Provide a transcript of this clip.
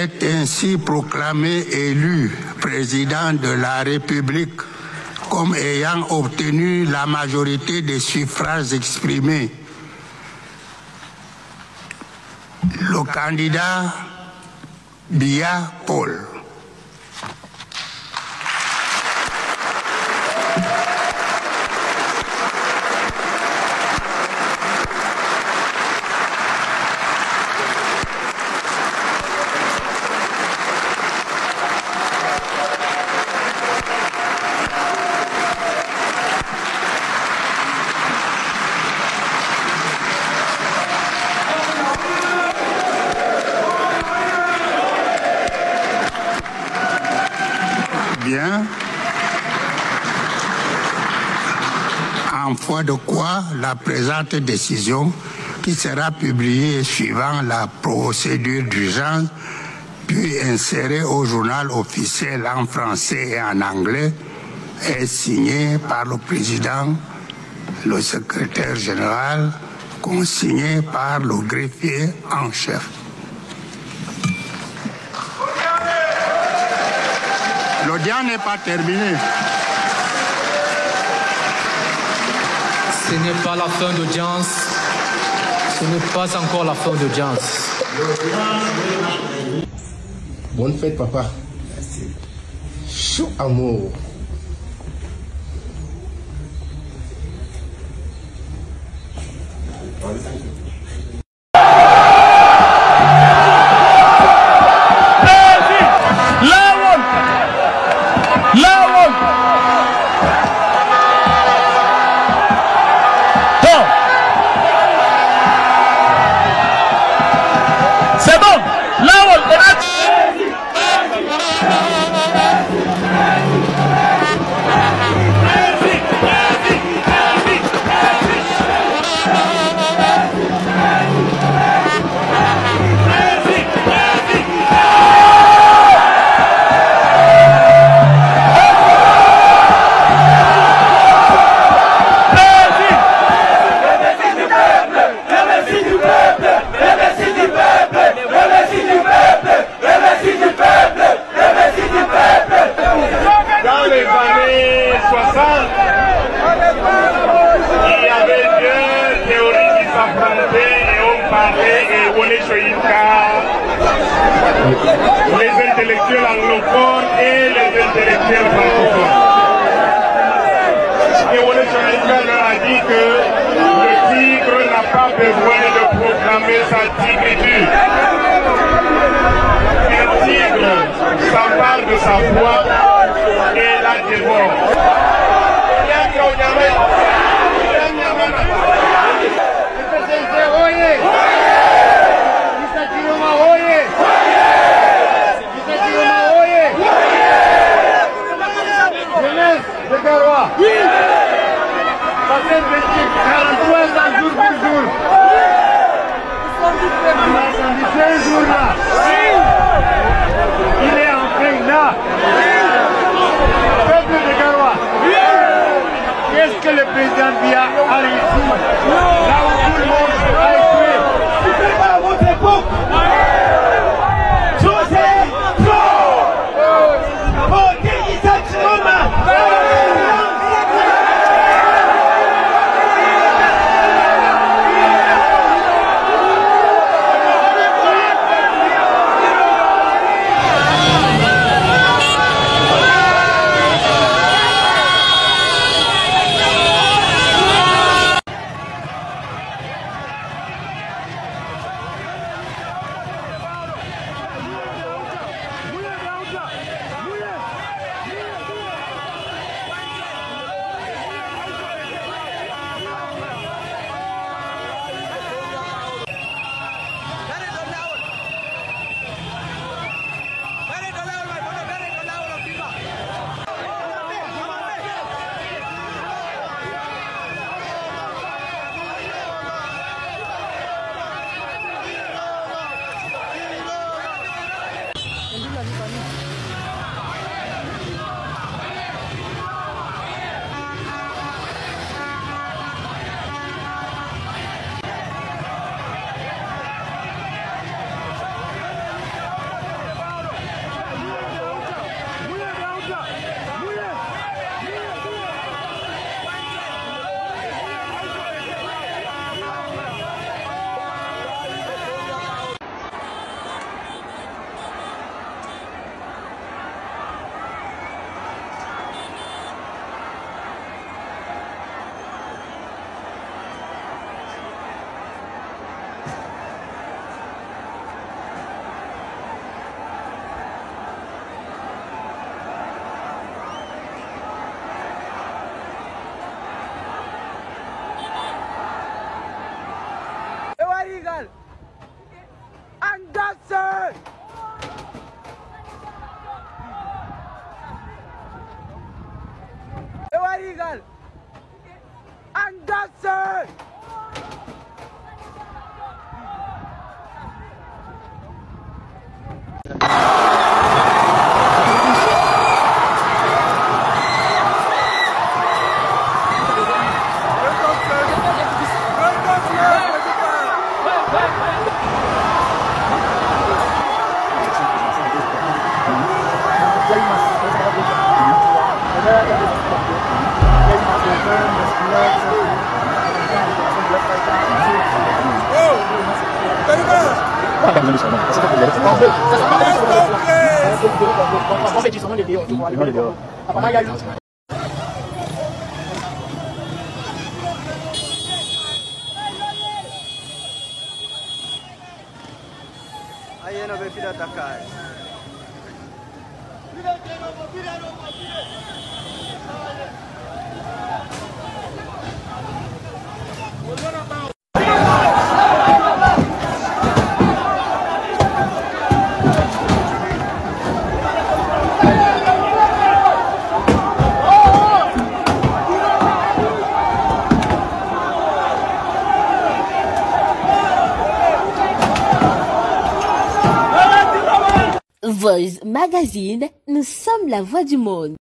est ainsi proclamé élu président de la République comme ayant obtenu la majorité des suffrages exprimés. Le candidat Biya Paul. Bien. En foi de quoi, la présente décision, qui sera publiée suivant la procédure d'urgence, puis insérée au journal officiel en français et en anglais, est signée par le président, le secrétaire général, consignée par le greffier en chef. L'audience n'est pas terminée. Ce n'est pas la fin d'audience. Ce n'est pas encore la fin d'audience. Bonne fête, papa. Merci. Chou amour. Les intellectuels anglophones et les intellectuels francophones. Et Wole Soyinka leur a dit que le tigre n'a pas besoin de proclamer sa tigritude. Un tigre s'empare de sa proie et la dévore. Oui. Ça fait 43 ans jour pour jour. 75 jours là. Il est enfin là. Peuple de Garoua. Qu'est-ce que le président Biya a réussi? Là où tout le monde a échoué. C'était pas à votre époque. illegal. And that's it. Aí não vem filho atacar. Voice Magazine, nous sommes la voix du monde.